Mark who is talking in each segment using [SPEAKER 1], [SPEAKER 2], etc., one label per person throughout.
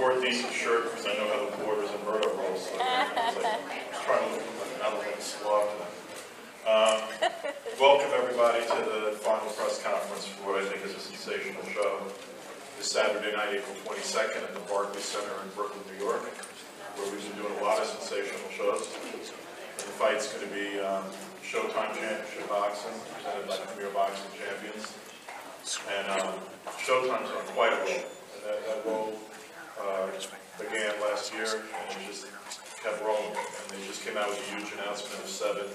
[SPEAKER 1] wore a decent shirt because I know how the borders in Berto rolls. So I was trying to look like an elegant slog to them. Welcome everybody to the final press conference for what I think is a sensational show. This Saturday night, April 22nd at the Barclays Center in Brooklyn, New York, where we've been doing a lot of sensational shows. And the fight's going to be SHOWTIME Championship Boxing, presented by the Premier Boxing Champions. And SHOWTIME's on quite a roll. That roll began last year, and it just kept rolling. And they just came out with a huge announcement of 7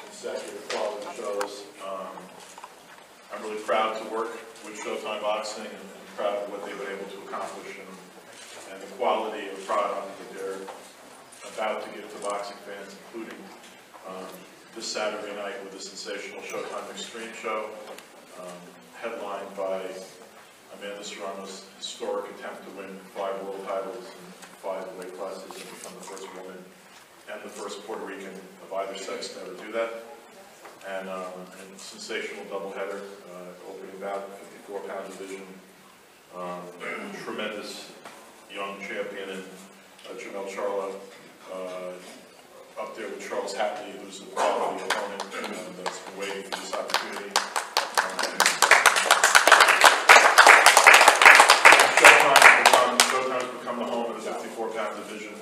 [SPEAKER 1] consecutive quality shows. I'm really proud to work with SHOWTIME Boxing and proud of what they've been able to accomplish and the quality of product that they're about to give to boxing fans, including this Saturday night with a sensational SHOWTIME Extreme show, headlined by Amanda Serrano's historic attempt to win 5 world titles in 5 weight classes and become the first woman and the first Puerto Rican of either sex to ever do that. And a sensational doubleheader, opening bout, 54-pound division. Tremendous young champion in Charlo, up there with Hatley, who's a quality opponent that's been waiting for this opportunity. SHOWTIME's become the home of the 54-pound division,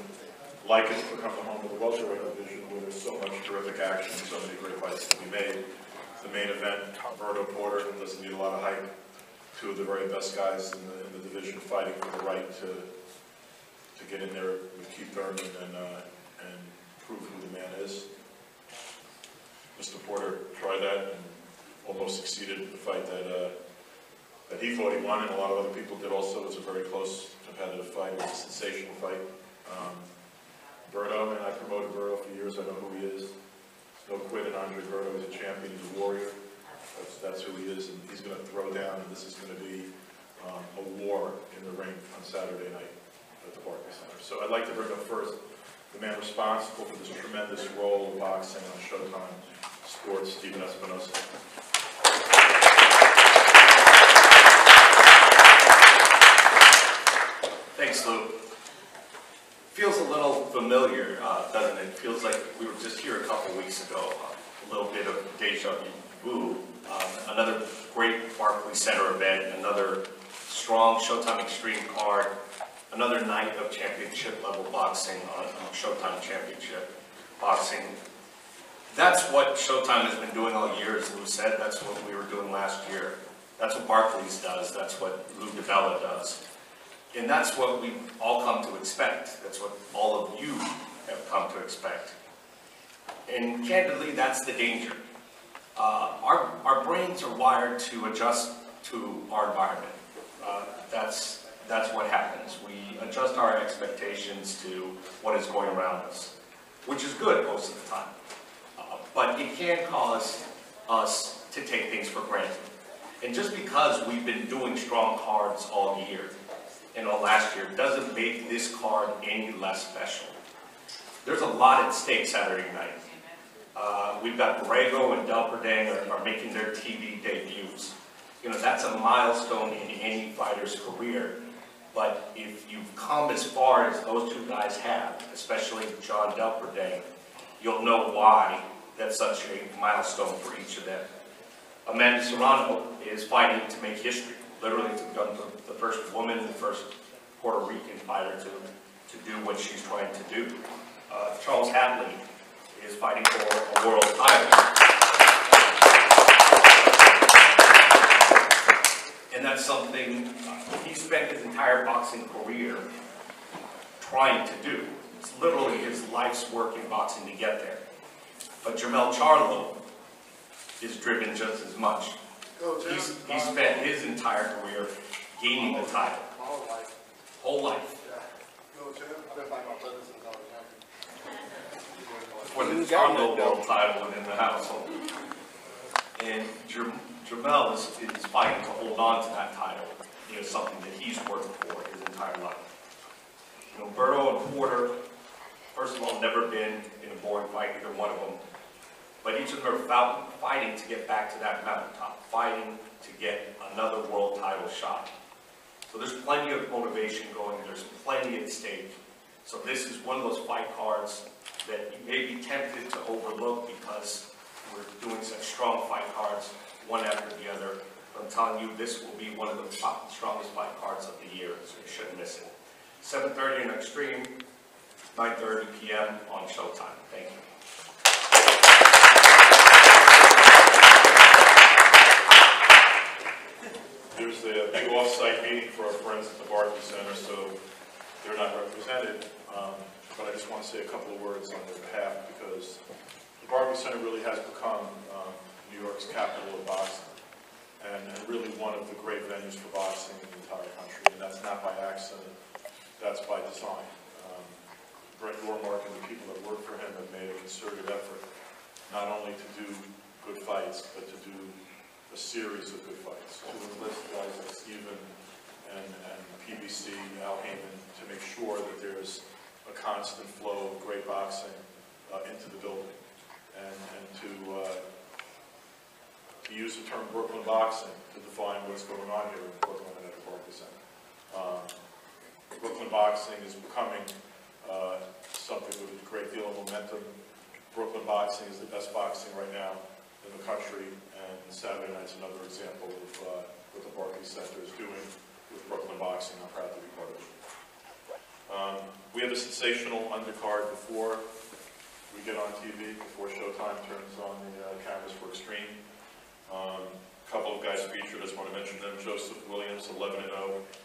[SPEAKER 1] like it's become the home of the welterweight division, where there's so much terrific action, so many great fights to be made. The main event, Berto Porter, doesn't need a lot of hype. 2 of the very best guys in the division fighting for the right to get in there with Keith Thurman and prove who the man is. Mr. Porter tried that and almost succeeded in the fight that he thought he won, and a lot of other people did also. It was a very close, competitive fight. It was a sensational fight. Berto, and I promoted Berto for years. I know who he is. No quit in Andre Berto. He's a champion. He's a warrior. That's who he is, and he's going to throw down, and this is going to be a war in the ring on Saturday night at the Barclays Center. So I'd like to bring up first the man responsible for this tremendous role of boxing on SHOWTIME Sports, Stephen Espinosa.
[SPEAKER 2] Thanks, Lou. Feels a little familiar, doesn't it? Feels like we were just here a couple weeks ago. A little bit of deja vu. Another great Barclays Center event, another strong SHOWTIME Extreme card, another night of championship level boxing on SHOWTIME Championship Boxing. That's what SHOWTIME has been doing all year, as Lou said. That's what we were doing last year. That's what Barclays does. That's what Lou DiBella does. And that's what we've all come to expect. That's what all of you have come to expect. And candidly, that's the danger. Our brains are wired to adjust to our environment. That's what happens. We adjust our expectations to what is going around us, which is good most of the time. But it can cause us to take things for granted. And just because we've been doing strong cards all year and all last year doesn't make this card any less special. There's a lot at stake Saturday night. We've got Borrego and Del Perdang are making their TV debuts. You know, that's a milestone in any fighter's career. But if you've come as far as those 2 guys have, especially John Del Perdang, you'll know why that's such a milestone for each of them. Amanda Serrano is fighting to make history, literally to become the first woman, the first Puerto Rican fighter to do what she's trying to do. Hatley is fighting for a world title. And that's something he spent his entire boxing career trying to do. It's literally his life's work in boxing to get there. But Charlo is driven just as much. He spent his entire career gaining the title. Whole life. For the Charlo world title within the household. And Jamel is fighting to hold on to that title. You know, something that he's worked for his entire life. You know, Berto and Porter, first of all, never been in a boring fight, either one of them. But each of them are fighting to get back to that mountaintop, fighting to get another world title shot. So there's plenty of motivation going, there's plenty at stake. So this is one of those fight cards that you may be tempted to overlook because we're doing such strong fight cards, one after the other. But I'm telling you, this will be one of the strongest fight cards of the year, so you shouldn't miss it. 7:30 on Extreme, 9:30 p.m. on Showtime. Thank you.
[SPEAKER 1] There's a big off-site meeting for our friends at the Barclays Center, so they're not represented. But I just want to say a couple of words on their behalf because the Barclays Center really has become New York's capital of boxing and really one of the great venues for boxing in the entire country. And that's not by accident, that's by design. Brett Yormark and the people that work for him have made a concerted effort not only to do good fights, but to do a series of good fights. To enlist guys like Steven and PBC, Al Heyman, to make sure that there's a constant flow of great boxing into the building. And to use the term Brooklyn boxing to define what's going on here in Brooklyn and at the Barclays Center. Brooklyn boxing is becoming something with a great deal of momentum. Brooklyn boxing is the best boxing right now in the country, and Saturday night's another example of what the Barclays Center is doing with Brooklyn boxing. I'm proud to be part of it. We have a sensational undercard before we get on TV, before Showtime turns on the cameras for Extreme. A couple of guys featured, I just want to mention them. Joseph Williams, 11-0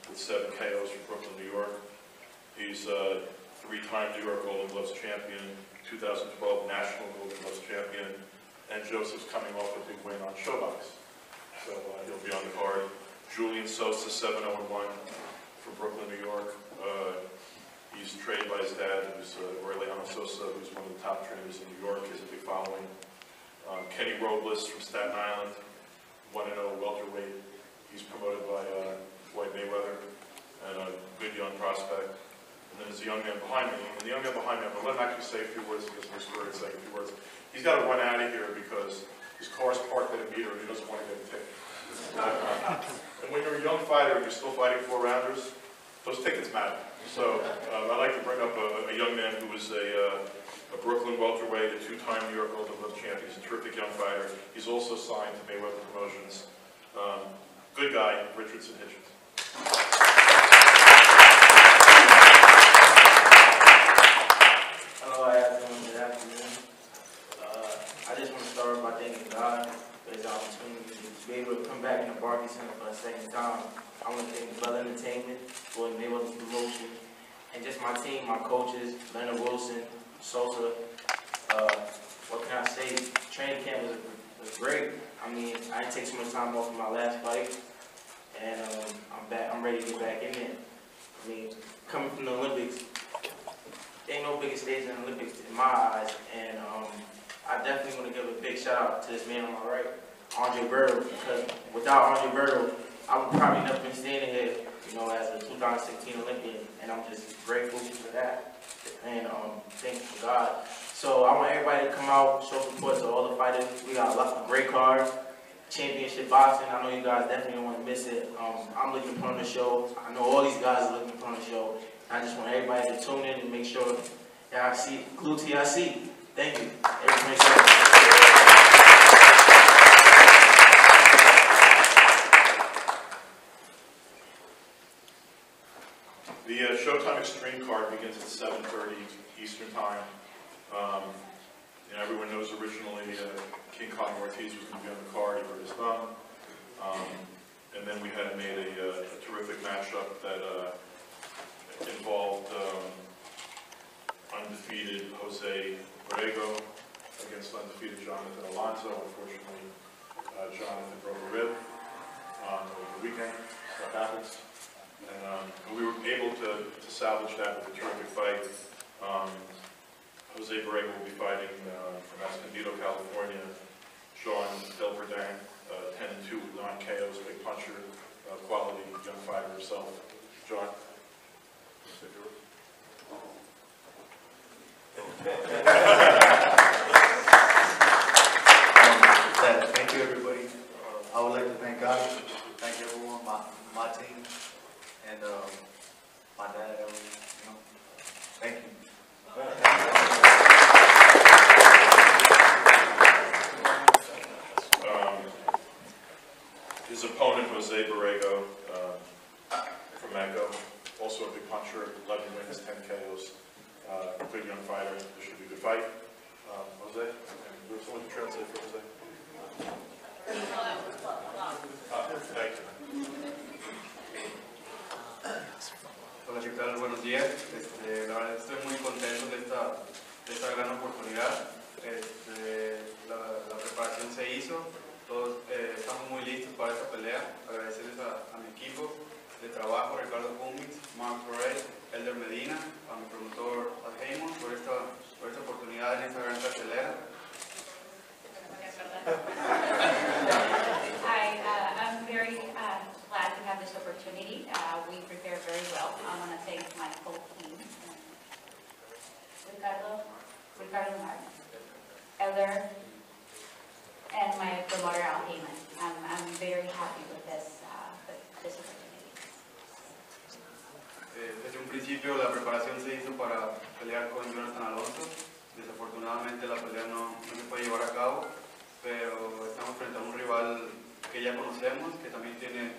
[SPEAKER 1] with 7 KOs from Brooklyn, New York. He's a 3-time New York Golden Gloves champion, 2012 National Golden Gloves champion, and Joseph's coming off a big win on Showbox. So he'll be on the card. Julian Sosa, 7-0-1 from Brooklyn, New York. He's trained by his dad, who's Aureliano Sosa, who's one of the top trainers in New York. He has a big following. Kenny Robles from Staten Island, 1-0 welterweight. He's promoted by Floyd Mayweather, and a good young prospect. And then there's a young man behind me. And the young man behind me, I'm going to let him actually say a few words because my story is saying a few words. He's got to run out of here because his car's parked at a meter and he doesn't want to get a ticket. And when you're a young fighter and you're still fighting 4-rounders, those tickets matter. So I'd like to bring up a young man who was a Brooklyn welterweight, a 2-time New York Golden Glove champion. He's a terrific young fighter. He's also signed to Mayweather Promotions. Good guy, Richardson Hitchens.
[SPEAKER 3] Hello, everyone. Good afternoon. I just want to start by thanking God for his opportunity to be able to come back in the Barclays Center for a second time. I want to thank Bell Entertainment for Mayweather's promotion, and just my team, my coaches, Leonard Wilson, Sosa. What can I say? Training camp was great. I mean, I didn't take so much time off from my last fight, and I'm back. I'm ready to get back in there. I mean, coming from the Olympics, there ain't no bigger stage than the Olympics in my eyes, and I definitely want to give a big shout out to this man on my right, Andre Berto, because without Andre Berto, I would probably never been standing here, you know, as a 2016 Olympian, and I'm just grateful for that, and thankful for God. So I want everybody to come out, show support to all the fighters. We got a lot of great cards, championship boxing. I know you guys definitely don't want to miss it. I'm looking to put on the show. I know all these guys are looking to put on the show. I just want everybody to tune in and make sure y'all see, glued to y'all seat. Thank you. Everybody.
[SPEAKER 1] The Showtime Extreme card begins at 7:30 Eastern Time. Everyone knows originally King Kong Ortiz was going to be on the card. He hurt his thumb. And then we had made a terrific matchup that involved undefeated Jose Borrego against undefeated Jonathan Alonso. Unfortunately, Jonathan broke a rib over the weekend. That happens. And we were able to salvage that with a terrific fight. Jose Borrego will be fighting from Escondido, California. Shawn, 10-2 with 9 KOs, big puncher, quality young fighter himself. John?
[SPEAKER 4] Thank you, everybody. I would like to thank God, thank everyone, my team, and my dad, thank you.
[SPEAKER 1] His opponent, Jose Borrego, from Mexico, also a big puncher, 11 wins, 10 KOs. Good young fighter. This should be a good fight. Jose, do you have someone to translate for Jose? Thank you.
[SPEAKER 5] Hola, ¿qué tal? Buenos días. La verdad estoy muy contento de esta gran oportunidad. La preparación se hizo, todos estamos muy listos para esta pelea. Agradecerles a mi equipo de trabajo, Ricardo Cummings, Mark Torres, Elder Medina, a mi promotor Hatley por esta oportunidad en esta gran cartelera.
[SPEAKER 6] I'm very glad to have this opportunity. We prepared very well. I want to thank my whole team. Ricardo Mark, Elder, and my promoter Al Heyman. I'm very happy with this opportunity.
[SPEAKER 5] Desde un principio la preparación se hizo para pelear con Jonathan Alonso. Desafortunadamente la pelea no se puede llevar a cabo, pero estamos frente a un rival que ya conocemos, que también tiene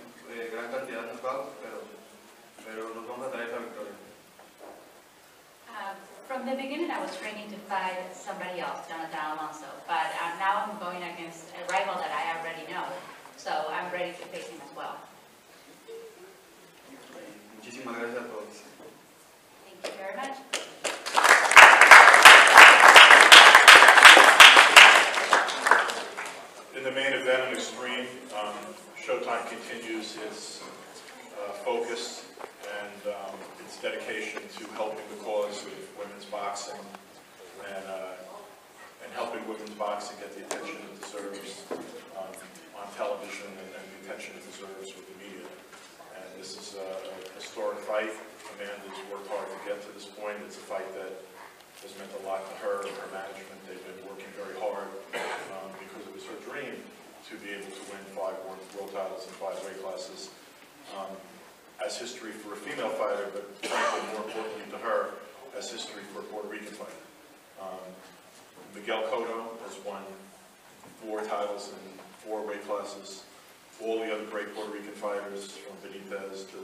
[SPEAKER 5] gran cantidad de knockouts, pero nos vamos a traer esta victoria.
[SPEAKER 6] From the beginning, I was training to fight somebody else, Jonathan Alonso, but now I'm going against a rival that I already know, so I'm ready to face him as well.
[SPEAKER 5] Muchísimas gracias a todos.
[SPEAKER 6] Thank you very much.
[SPEAKER 1] In the main event of Extreme, Showtime continues its focus and its dedication to helping the cause of women's boxing and helping women's boxing get the attention it deserves on television and the attention it deserves with the media. And this is a historic fight. Amanda's worked hard to get to this point. It's a fight that has meant a lot to her and her management. They've been working very hard because it was her dream to be able to win 5 world titles in 5 weight classes. As history for a female fighter, but frankly more importantly to her, as history for a Puerto Rican fighter. Miguel Cotto has won 4 titles in 4 weight classes. All the other great Puerto Rican fighters, from Benitez to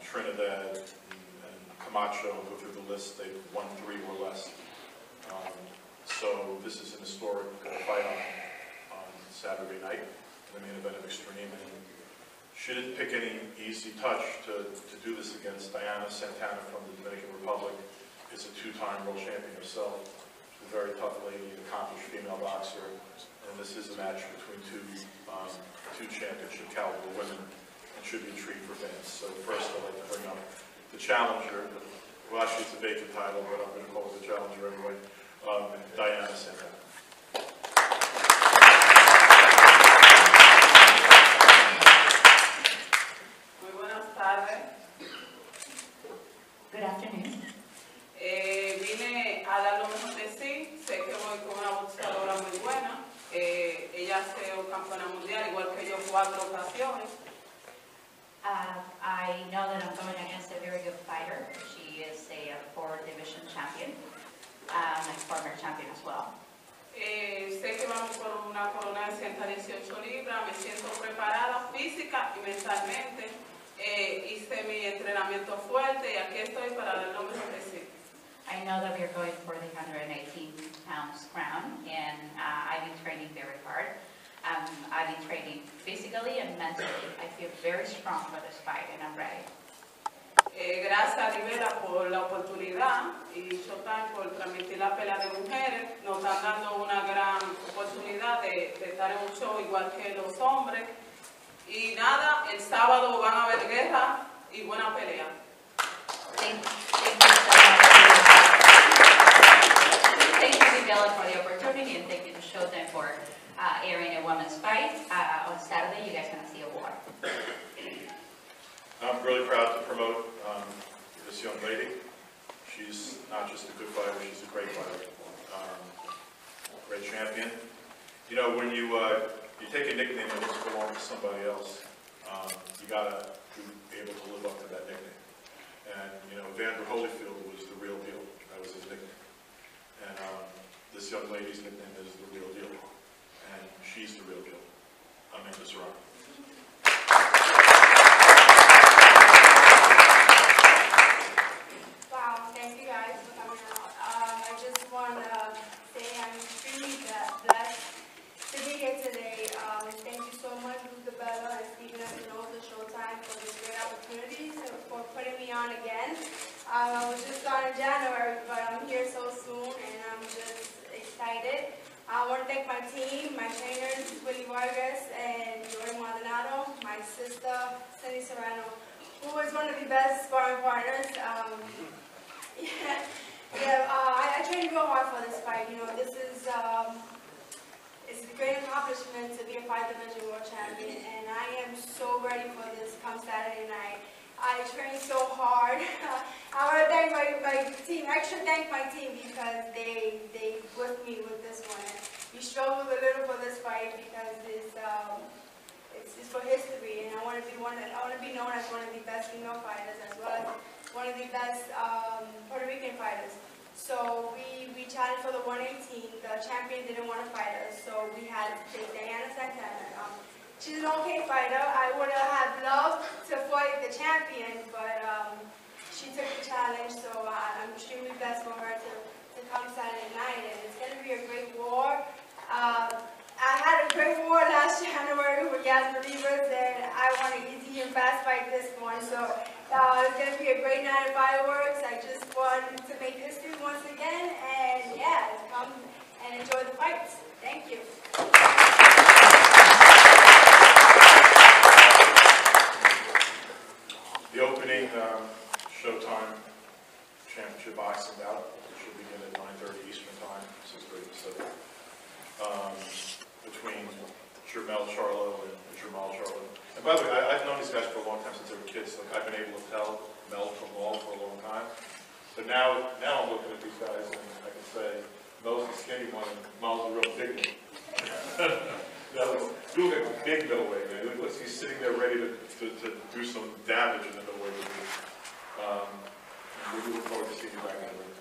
[SPEAKER 1] Trinidad and Camacho, go through the list, they've won 3 or less. So this is an historic fight on Saturday night, in the main event of Extreme. And she didn't pick any easy touch to do this against Diana Santana from the Dominican Republic. Is a 2-time world champion herself. She's a very tough lady, an accomplished female boxer. And this is a match between two championship caliber women, and should be a treat for fans. So first I'd like to bring up the challenger. Well, actually it's a vacant title, but I'm going to call it the challenger anyway. Diana Santana.
[SPEAKER 7] Muy buenas tardes.
[SPEAKER 6] Good afternoon.
[SPEAKER 7] Vine a dar lo mejor de sí. Sé que voy con una boxeadora muy buena. Ella ha sido campeona mundial, igual que yo, 4 ocasiones.
[SPEAKER 6] I know that I'm going against a very good fighter. She is a 4-division champion, a former champion as well.
[SPEAKER 7] Sé que vamos por una corona de 118 libras. Me siento preparada física y mentalmente. Hice mi entrenamiento fuerte y aquí estoy para dar lo mejor de sí.
[SPEAKER 6] I know that we're going for the 118 pounds crown, and I've been training very hard. I've been training physically and mentally. I feel very strong for this fight, and I'm ready.
[SPEAKER 7] Gracias a Rivera por la oportunidad y Showtime por transmitir la pelea de mujeres. Nos están dando una gran oportunidad de estar en un show igual que los hombres. Y nada, el sábado van a haber guerra y buena pelea.
[SPEAKER 6] Thank you so much. Thank you to Bella for the opportunity, and thank you to Showtime for airing a women's fight. On Saturday, you guys are going to see a war.
[SPEAKER 1] I'm really proud to promote this young lady. She's not just a good fighter, she's a great fighter. Great champion. You know, when you take a nickname that just belongs to somebody else, you gotta be able to live up to that nickname. And, you know, Vander Holyfield was the real deal. That was his nickname. And this young lady's nickname is the real deal. And she's the real deal. Amanda Serrano.
[SPEAKER 8] Wow, thank you guys for coming out. I just want to say I'm extremely blessed to be here today. Thank you so much, Luther Bella and Stephen Espinosa, Showtime, for this great opportunity, for putting me on again. I was just on in January, but I'm here so soon, and I'm just excited. I want to thank my team, my trainers, Willie Vargas and Jordan Maldonado, my sister, Cindy Serrano, who was one of the best sparring partners. I trained real hard for this fight. You know, this is it's a great accomplishment to be a 5-division world champion, and I am so ready for this come Saturday night. I trained so hard. I want to thank my team. I should thank my team because they with me with this one. We struggled a little for this fight because it's for history, and I want to be known as one of the best female fighters as well as one of the best Puerto Rican fighters. So we challenged for the 118. The champion didn't want to fight us, so we had to take Diana Santana. She's an okay fighter. I would have loved to fight the champion, but she took the challenge, so I'm extremely blessed for her to come Saturday night, and it's going to be a great war. I had a great war last January with Yasmin Rivas, and I want an easy and fast fight this one, so it's going to be a great night of fireworks. I just want to make history once again, and yeah, come and enjoy the fights. Thank you.
[SPEAKER 1] The opening Showtime Championship Boxing bout should begin at 9:30 Eastern Time, 6:30 Pacific, between Charlo and Jamal Charlo. And by the way, I've known these guys for a long time, since they were kids. Like, I've been able to tell Mel from Wall for a long time. But now I'm looking at these guys, and I can say Mel's the skinny one, and Mel's the real big one. You look like a big middleweight, man. Look like he's sitting there ready to do some damage in the middleweight division. We look forward to seeing you back in the ring.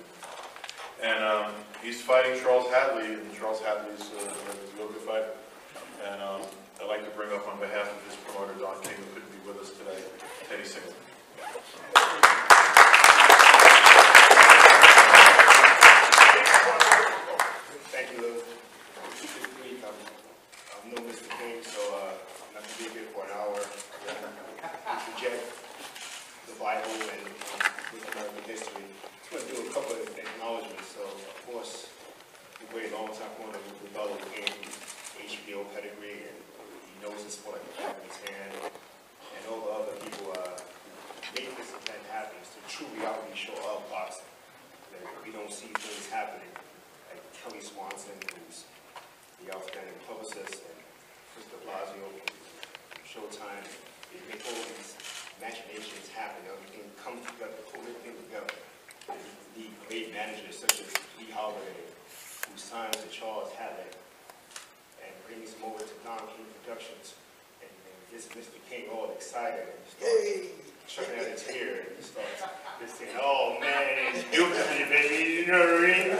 [SPEAKER 1] And he's fighting Charles Hatley, and Charles Hatley's a real good fighter. And I'd like to bring up on behalf of his promoter, Don King, who couldn't be with us today, Teddy Singleton.
[SPEAKER 9] Thank you, Lou. Keep it brief. I'm no Mr. King, so not to be here for an hour. Project the Bible and with American history. I just want to do a couple of acknowledgments. So, of course, we waited a long time for him to develop HBO pedigree, and he knows the sport like the back of his hand. And all the other people make this event happen. It's the true reality show of boxing. That we don't see things happening. Like Kelly Swanson, who's the outstanding publicist, and Chris de Blasio, Showtime. They make all these machinations happen. Everything comes together, pull everything together. The great managers such as Lee Holiday, who signs to Charles Hatley and brings him over to Don King Productions, and gets Mr. King all excited and starts chucking out a tear and starts just saying, "Oh man, it's beautiful, baby," you know what I mean?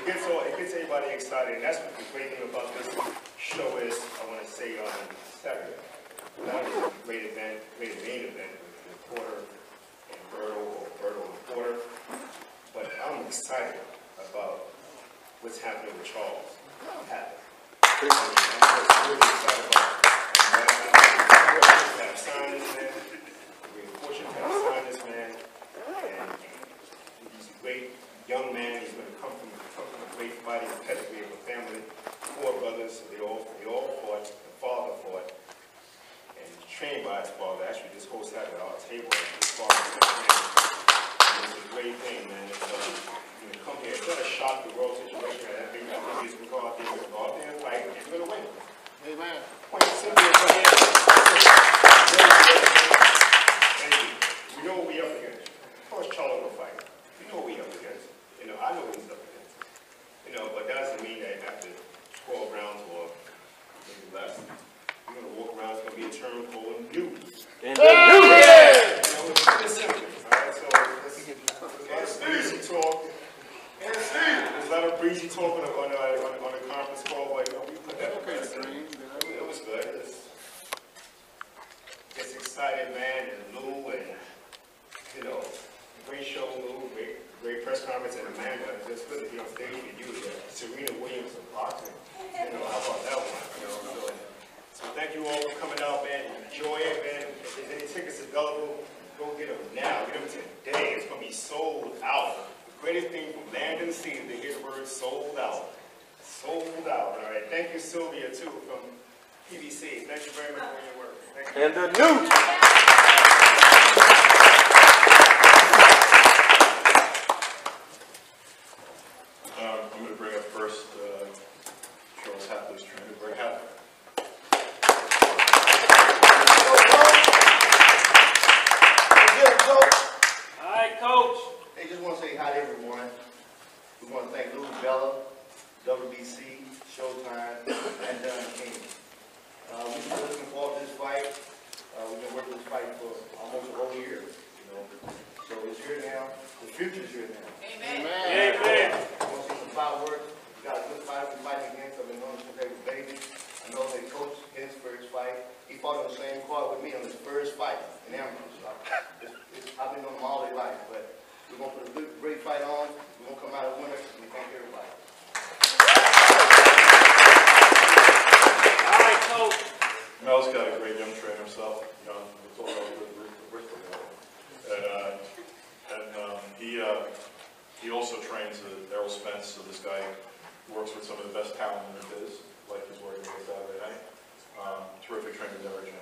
[SPEAKER 9] And so it gets everybody excited, and that's what the great thing about this show is. I want to say on Saturday, one is a great event, great main event with Porter and Berto, or Berto and Porter, but I'm excited about what's happening with Charles Hatley. I'm really excited about it. We're fortunate to have signed this man. We're fortunate to have signed this man, and he's a great young man. He's going to come from a great fighting pedigree of a family. 4 brothers, they all fought. The father fought, and trained by his father. Actually, this whole side at our table, his father was trained. It's a great thing, man. You come here, it's not a shock the world situation. I think that he's going to go out there and fight, and he's going to win. Amen. Point simple. We know what we're up against. Of course, Charlo will fight. We know what we're up against. You know, I know what he's up against. You know, but that doesn't mean that after 12 rounds or maybe less, you're going to walk around, it's going to be a turncoat,
[SPEAKER 10] And the new
[SPEAKER 9] It's simple. All right, so let's breezy talk. There's a lot of breezy talk on the conference call, but you know, we put that in place. It was good. It's exciting, man, and Lou, and you know, great show, Lou, great press conference, and Amanda. Just good to be on stage with you, Serena Williams of boxing. You know, how about that one? You know, so thank you all for coming out, man. Enjoy it, man. If there's any tickets available, go get them now. Get them today. It's gonna be sold out. The greatest thing from land and sea is to hear the word sold out. Sold out. All right. Thank you, Sylvia, too, from PBC. Thank you very much for your work. Thank you.
[SPEAKER 10] And the new.
[SPEAKER 1] I'm going to bring up first Charles Hatley's trainer, Greg Hatley.
[SPEAKER 10] All right, Coach.
[SPEAKER 4] Hey, just want to say hi to everyone. We want to thank Lou Bella, WBC, Showtime, and Danny King. We've been looking forward to this fight. We've been working this fight for almost a whole year. You know, so it's here now. The future's here now.
[SPEAKER 7] Amen.
[SPEAKER 10] Amen.
[SPEAKER 4] I want to see some fireworks. We got a good fight we're fighting against. I've been known since they were babies. I know they coached his first fight. He fought on the same card with me on his first fight in Amateur. So I've been on him all their life. But we're going to put a good, great fight on. We're going to come out a winner. We thank everybody.
[SPEAKER 10] All right, Coach.
[SPEAKER 1] Mel's got a great young trainer himself. Young, it's all over the Bristol area. And he also trains Errol Spence, so this guy works with some of the best talent in the biz, like he's working with Saturday night. Terrific trainer, Derek Jr.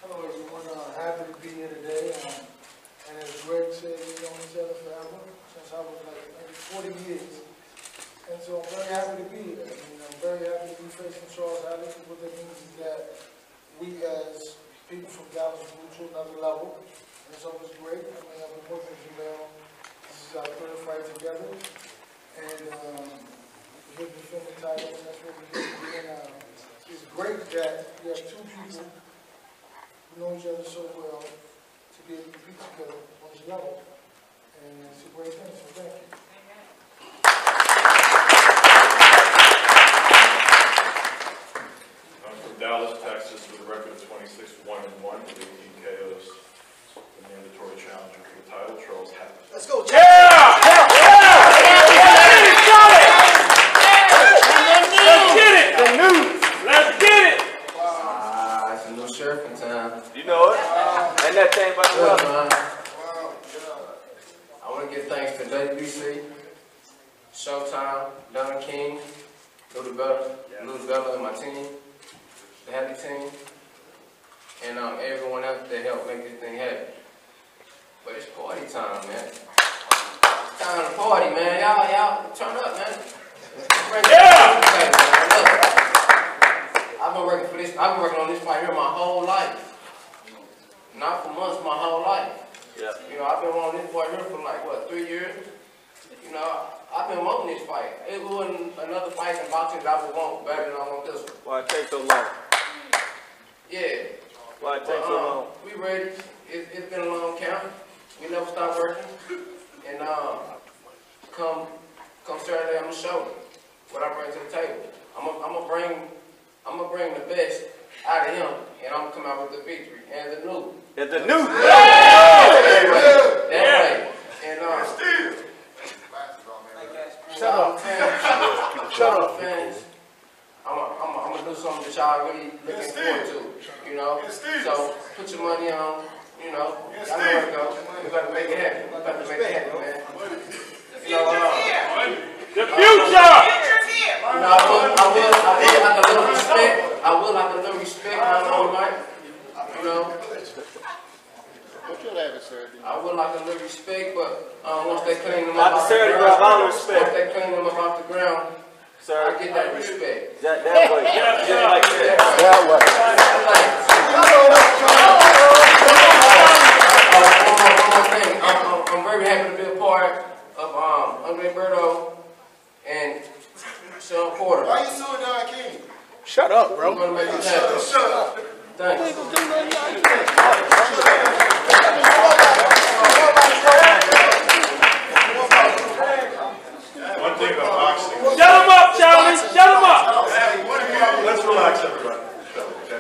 [SPEAKER 11] Hello everyone, happy to be here today. And as Greg said, we've known each other forever, since I was like maybe 40 years. And so I'm very happy to be here. I'm very happy to be facing Charles Hatley. What that means is that we as people from Dallas move to another level. And so it's great. I mean, I've been working with you now. This is our third fight together. And we're going to defend the title, and that's what we're going to do. And it's great that we have two people who know each other so well to be able to compete together on this level. And it's a great thing, so thank you.
[SPEAKER 1] I'm from Dallas, Texas, with a record of 26-1-1 with 18 KOs. The mandatory challenger for the title, Charles Hatley.
[SPEAKER 11] Let's go,
[SPEAKER 10] Yeah! Yeah! Let's get it! The new. Let's get it!
[SPEAKER 3] It's a new shirt in time.
[SPEAKER 10] You know it. And that thing about the weather.
[SPEAKER 3] I want to give thanks to WBC, Showtime, Don King, Lou Bella, and my team, the Hatley team, and everyone else that helped make this thing happen. But it's party time, man. It's time to party, man. Y'all turn up, man.
[SPEAKER 10] Yeah!
[SPEAKER 3] I've been working for this. I've been working on this fight here my whole life. Not for months, my whole life.
[SPEAKER 10] Yeah.
[SPEAKER 3] You know, I've been wanting this fight here for like, what, 3 years? You know, I've been wanting this fight. It wasn't another fight in boxing that I would want better than I want this one.
[SPEAKER 10] Why it take so long?
[SPEAKER 3] Yeah.
[SPEAKER 10] Why it take so long?
[SPEAKER 3] We ready. It's been a long count. We never stop working. And come Saturday, I'm gonna show what I bring to the table. I'm gonna bring the best out of him, and I'm gonna come out with the victory and the new.
[SPEAKER 10] And the new.
[SPEAKER 3] That way. And shut up, fans. Shut up, fans. I'm gonna do something that y'all really looking forward to. You know. So put your money on. You know. Y'all know where to go. We got to make it happen. We got to make it happen, man. You know,
[SPEAKER 10] The future.
[SPEAKER 3] I will like a little respect. I will like a little respect on the mic. You know. I would like a little respect, but once they clean them up off the ground, once they clean them up off the ground, I get that respect.
[SPEAKER 10] That way. Just like that.
[SPEAKER 3] One more thing. I'm very happy to be a part of Berto and Shawn quarter.
[SPEAKER 9] Why you suing Don King?
[SPEAKER 10] Shut up, bro.
[SPEAKER 3] I'm gonna make it
[SPEAKER 9] Shut
[SPEAKER 3] happen.
[SPEAKER 9] up, shut up.
[SPEAKER 3] Thanks.
[SPEAKER 1] One thing about boxing.
[SPEAKER 10] Shut him up, Charlie. Shut him up.
[SPEAKER 1] Let's relax, everybody. Okay?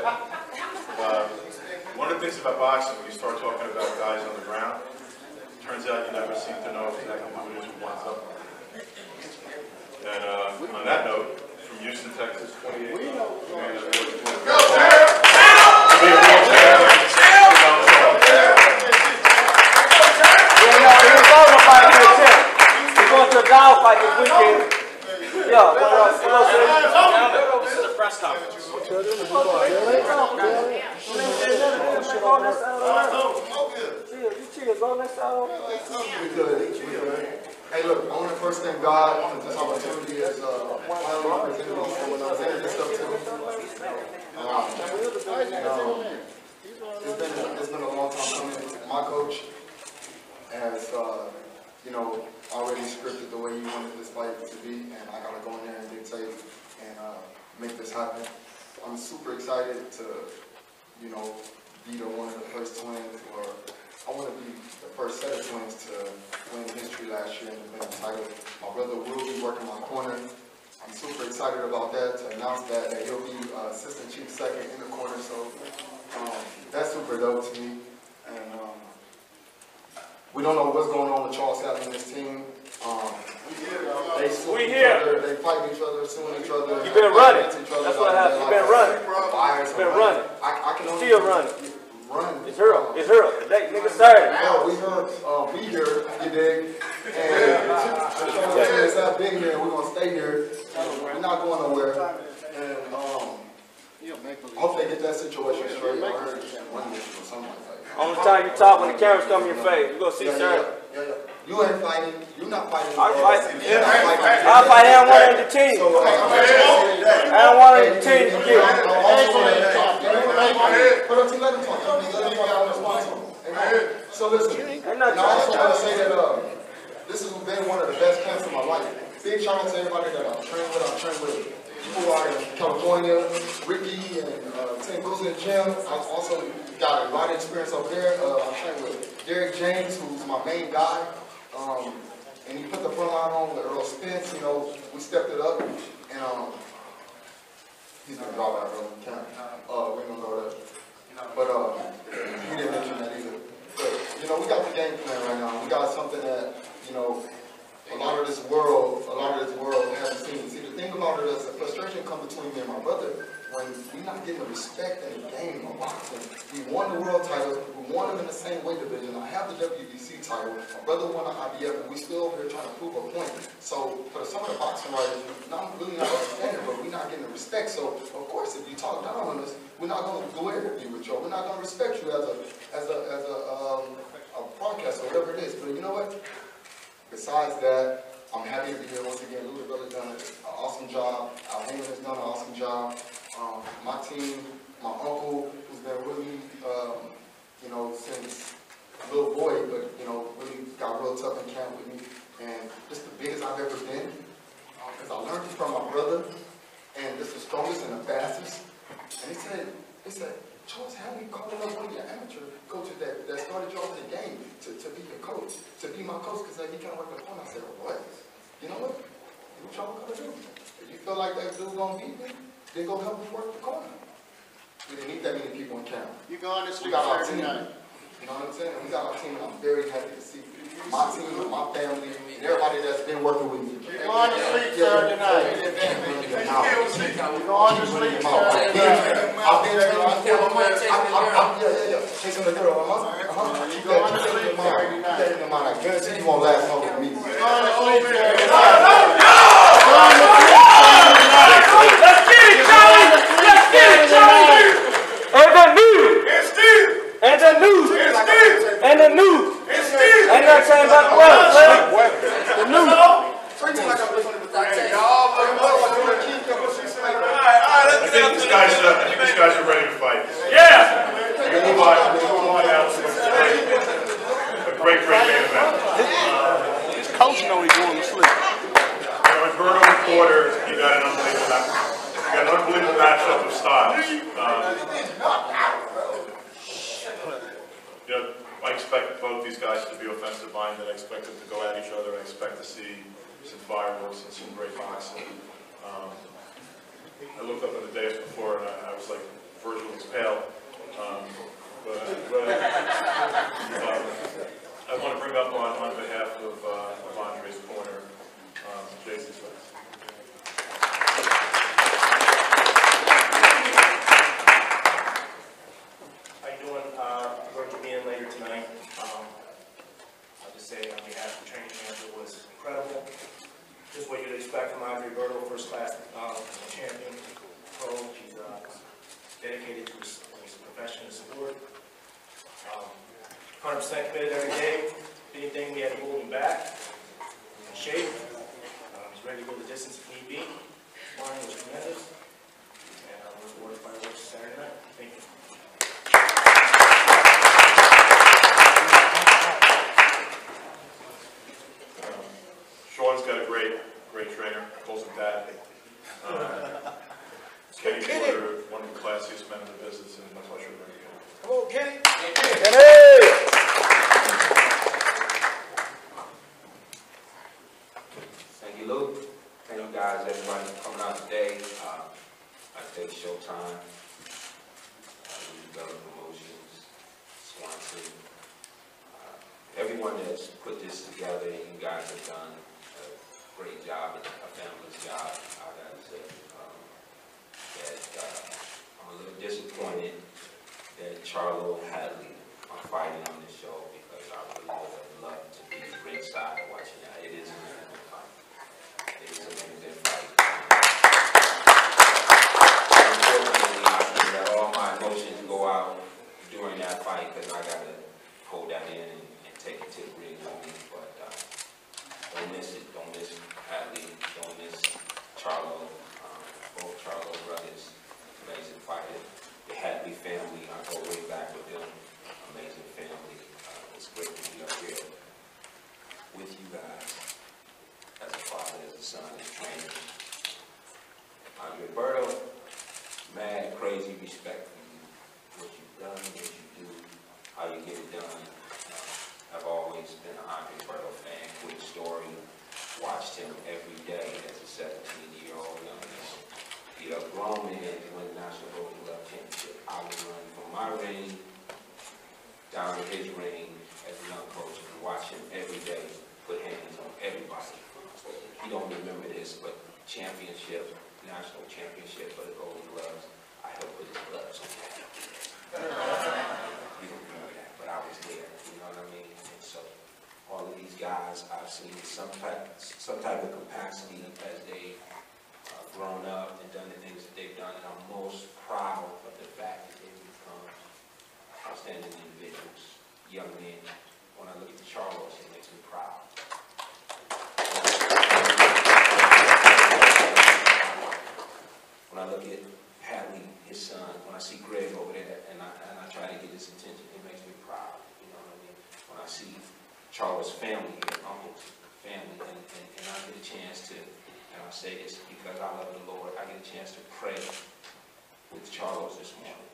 [SPEAKER 1] One of the things about boxing, when you start talking about guys on the ground, turns out you never seem to know exactly who it is who winds up. And on that note, from Houston, Texas, 28.
[SPEAKER 10] We're going to a dog fight this weekend. Yeah, hello, sir.
[SPEAKER 2] This is a press conference.
[SPEAKER 4] Hey, look, I want to first thank God for this opportunity as finally presenting this stuff to me. It's been a long time coming. My coach has, already scripted the way he wanted this fight to be, and I got to go in there and dictate and make this happen. I'm super excited to, be one of the first twins, or I want to be the first set of twins to win history last year and win the title. My brother will be working my corner. I'm super excited about that, to announce that he'll be assistant chief second in the corner, so that's super dope to me. And we don't know what's going on with Charles Hatley and his team. They sue each other, they fight each other, suing each other.
[SPEAKER 10] You've been running. That's what happened. You've been running. You've been running.
[SPEAKER 4] I can only
[SPEAKER 10] Still running.
[SPEAKER 4] Run.
[SPEAKER 10] It's her. It's her. That nigga started.
[SPEAKER 4] We're going to be here, you dig? And it's not been here, we're going to stay here. We're not going nowhere. And I hope they get that situation straight. I heard one mission or something like that.
[SPEAKER 10] Only time you talk when the cameras come in your face. You gonna see, sir.
[SPEAKER 4] Yeah. You ain't fighting. You're not fighting.
[SPEAKER 10] I'll fight.
[SPEAKER 4] You're not fighting.
[SPEAKER 10] I'll fight. I don't want it to team.
[SPEAKER 4] So,
[SPEAKER 10] I don't want it to team to get.
[SPEAKER 4] Put up to let him talk. So listen, and I also want to say that this has been one of the best camps of my life. Big shout out to everybody that I've trained with. People out in California, Ricky and Tim goes in the gym. I've also got a lot of experience up there. I trained with Derek James, who's my main guy. And he put the front line on with Earl Spence. We stepped it up. And he's going to draw that early. We're going to go there. But he didn't mention that either. But, we got the game plan right now. We got something that, a lot of this world hasn't seen. See, the thing about it is the frustration comes between me and my brother when we're not getting the respect in the game of boxing. We won the world title. We won them in the same weight division. I have the WBC title. My brother won the IBF, and we still over here trying to prove a point. So, for some of the boxing writers, not really not understanding, but we're not getting the respect. So, of course, if you talk down on us, we're not going to do an interview with you. We're not going to respect you as a broadcaster, or whatever it is. But you know what? Besides that, I'm happy to be here once again. Louis Brother done an awesome job. Al Heyman has done an awesome job. My team, my uncle, who's been really, since a little boy, but, really got real tough in camp with me. And just the biggest I've ever been. Because I learned it from my brother. And this is the strongest and the fastest. And he said, Charles, how we calling up one of your amateur coaches that started you off in the game to be your coach, to be my coach, because he can't work the corner. I said, what? You know what? What y'all gonna do? If you feel like that dude gonna beat me, then go help me work the corner. We didn't need that many people in camp.
[SPEAKER 9] You going to sleep
[SPEAKER 4] Saturday
[SPEAKER 9] night?
[SPEAKER 4] You know what I'm saying? We got our team. I'm very happy to see my team, my family, and everybody that's been working with me.
[SPEAKER 9] You going to sleep Saturday night? You going to sleep Saturday night?
[SPEAKER 4] I've been chasing the girl.
[SPEAKER 9] You going to sleep Saturday night?
[SPEAKER 4] I guarantee you won't last long with me.
[SPEAKER 9] You going to sleep Saturday night?
[SPEAKER 10] Let's get it, Charlie! Let's get it, Charlie! And the news! And the news! And the news! Ain't nothing saying about the weather, man. The news!
[SPEAKER 1] I think these guys are ready to fight.
[SPEAKER 10] Yeah!
[SPEAKER 1] We'll move on now to a great main event.
[SPEAKER 10] His coach knows he's going to sleep.
[SPEAKER 1] Berto and Porter, you got an unbelievable got an unbelievable matchup of styles. You know, I expect both these guys to be offensive minded. I expect them to go at each other. I expect to see some fireworks and some great boxing. I looked up in the days before and I was like, Virgil was pale. I want to bring up on behalf of Andre's corner, Jason Smith.
[SPEAKER 12] How you doing? We're going to be in later tonight. I'll just say on behalf of the training camp, it was incredible. Just what you'd expect from Andre Berto, first class champion, pro. He's dedicated to his profession and sport. 100% committed every day. If anything, we had to hold him back. He's in shape. He's ready to go the distance if need be. This morning was tremendous. And I look forward to fireworks Saturday night. Thank you.
[SPEAKER 1] Shawn's got a great trainer, calls him Dad. Kenny Porter, one of the classiest men in the business, and my pleasure to bring you.
[SPEAKER 11] Come on, Kenny.
[SPEAKER 13] Thank you, Luke. Thank you guys, everybody for coming out today. I take Showtime, Develop Promotions, Swanson, everyone that's put this together. You guys have done a great job, and a family's job. I gotta say that I'm a little disappointed that Charlo and Hatley are fighting on this show, because I really would have loved to be ringside watching that. It is an amazing fight. It is an amazing fight. Unfortunately, I can let all my emotions go out during that fight, because I gotta hold that in and take it to the ring with me. But don't miss it. Don't miss Hatley. Don't miss Charlo. Both Charlo brothers, amazing fighters. The Hatley family, I go way back with them. Amazing family. It's great to be up here with you guys as a father, as a son, as a trainer. Andre Berto, mad, crazy respect for you. What you've done, what you do, how you get it done. I've always been an Andre Berto fan. Quick story, watched him every day as a 17-year-old young man. Be a grown man to win the National Golden Glove Championship. I would run from my ring down to his ring as a young coach and watch him every day put hands on everybody. You don't remember this, but championship, national championship for the Golden Gloves, I helped put his gloves on that. You don't remember that, but I was there, you know what I mean? And so all of these guys, I've seen some type of capacity as they grown up and done the things that they've done, and I'm most proud of the fact that they've become outstanding individuals, young men. When I look at the Charlos, it makes me proud. When I look at Hatley, his son, when I see Greg over there, and I try to get his attention, it makes me proud. You know what I mean? When I see Charles' family here, uncles, family, and I get a chance to, and I say this because I love the Lord, I get a chance to pray with Charles this morning.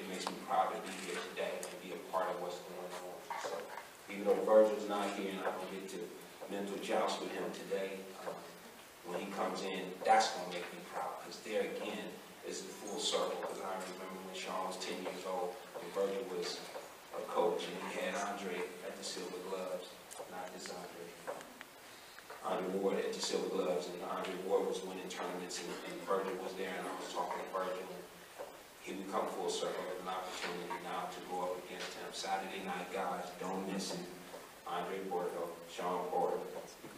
[SPEAKER 13] It makes me proud to be here today and be a part of what's going on. So, even though Virgil's not here and I don't get to mental joust with him today, when he comes in, that's going to make me proud, because there again is the full circle. Because I remember when Shawn was 10 years old and Berto was a coach, and he had Andre at the Silver Gloves, not this Andre Ward at the Silver Gloves, and Andre Ward was winning tournaments, and Berto was there, and I was talking to Berto. He would come full circle with an opportunity now to go up against him. Saturday night, guys, don't miss it. Andre Berto, Shawn Porter,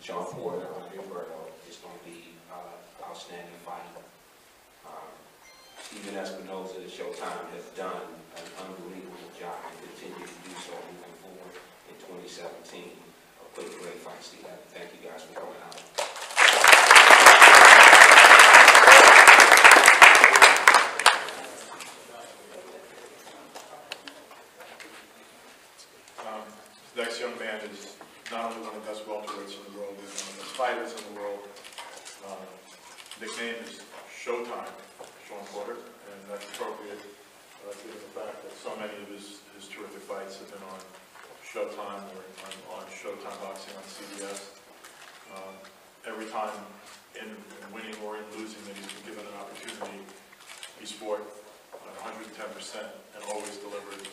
[SPEAKER 13] Andre Berto. It's going to be an outstanding fight. Steven Espinoza at Showtime has done an unbelievable job and continue to do so moving forward in 2017. Put a great fights together. Thank you guys for coming out.
[SPEAKER 1] Next young man is not only one of the best welterweights in the world, he's one of the best fighters in the world. Nickname is Showtime, Shawn Porter, and that's appropriate given the fact that so many of his terrific fights have been on Showtime or on Showtime Boxing on CBS. Every time in winning or in losing that he's been given an opportunity, he's fought 110% and always delivered.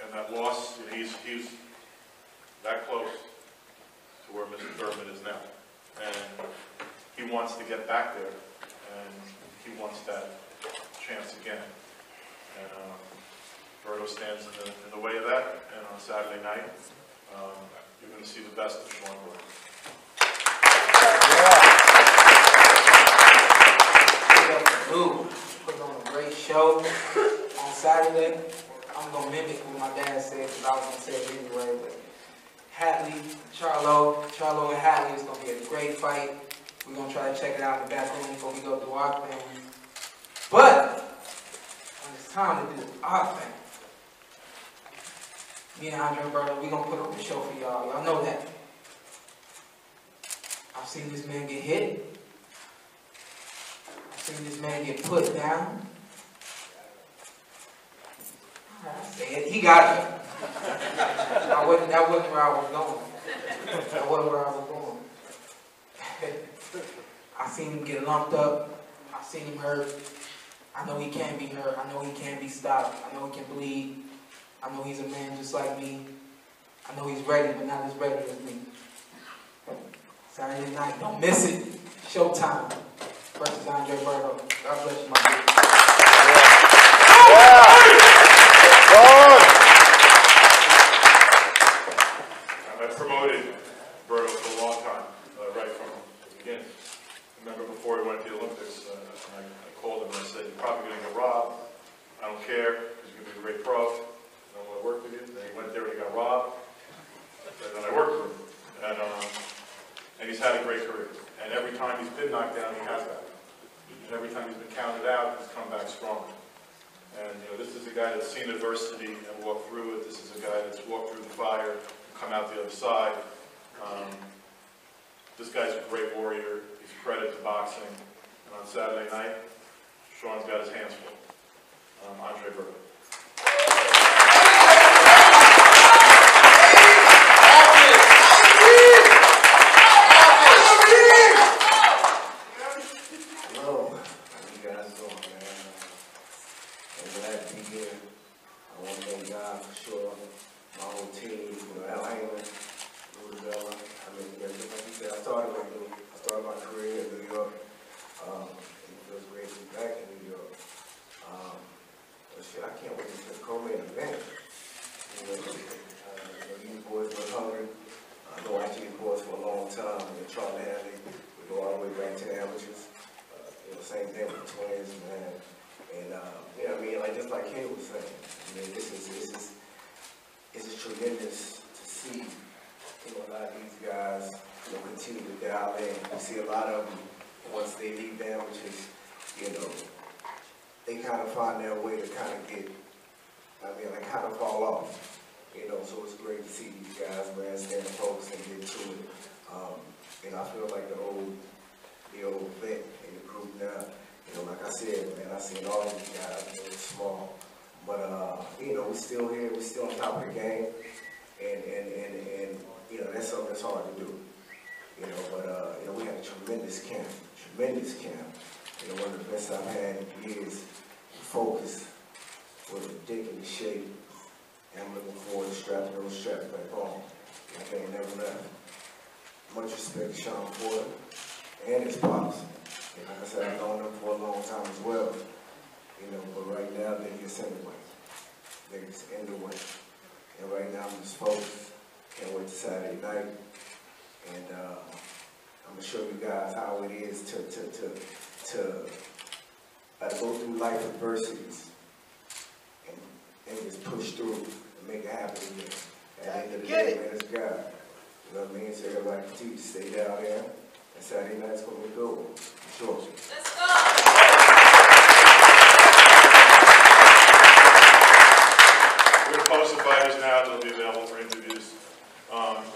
[SPEAKER 1] And that loss, he's that close to where Mr. Thurman is now. And he wants to get back there, and he wants that chance again. And Berto stands in the way of that, and on Saturday night, you're going to see the best of Shawn Porter.
[SPEAKER 14] Ooh, put on a great show on Saturday. I'm going to mimic what my dad said because I was going to say it anyway. But Hatley, Charlo and Hatley is going to be a great fight. We're going to try to check it out in the back room before we go do our thing. But when it's time to do our thing, me and Andre Berto, we're going to put on the show for y'all. Y'all know that. I've seen this man get hit. I've seen this man get put down. I said, he got it. That wasn't where I was going. That wasn't where I was going. I seen him get lumped up. I seen him hurt. I know he can be hurt. I know he can be stopped. I know he can bleed. I know he's a man just like me. I know he's ready, but not as ready as me. Saturday night, don't miss it. Showtime versus Andre Berto. God bless you, my dude.
[SPEAKER 1] I've promoted Berto for a long time, right from the beginning. I remember before he went to the Olympics, I called him and I said, "You're probably going to get robbed. I don't care, because you're going to be a great pro. I don't want to work with you." Then he went there and he got robbed. And then I worked with him. And he's had a great career. And every time he's been knocked down, he has that. And every time he's been counted out, he's come back stronger. And this is a guy that's seen adversity and walked through it. This is a guy that's walked through the fire and come out the other side. This guy's a great warrior. He's a credit to boxing. And on Saturday night, Shawn's got his hands full. Andre Berto.
[SPEAKER 15] One of the best I've had in years. Focus with a ridiculous shape. And I'm looking forward to strapping those straps back on. Like I ain't never left. Much respect to Shawn Porter and his pops. And like I said, I've known them for a long time as well. But right now they're just in the way. They're just in the way. And right now I'm just focused. Can't wait to Saturday night. And I'm gonna show you guys how it is to go through life adversities and just push through and make it happen again. At the end of the day, man, it's God. You know what I mean? So everybody continue to stay down there. And Saturday night's gonna be a good one. For sure.
[SPEAKER 7] Let's go!
[SPEAKER 1] We're going to post the fighters now. They'll be available for interviews.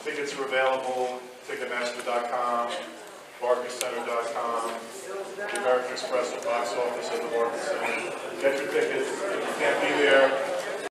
[SPEAKER 1] Tickets are available, Ticketmaster.com. BarclaysCenter.com, the American Express box office at the Barclays Center. Get your tickets. If you can't be there,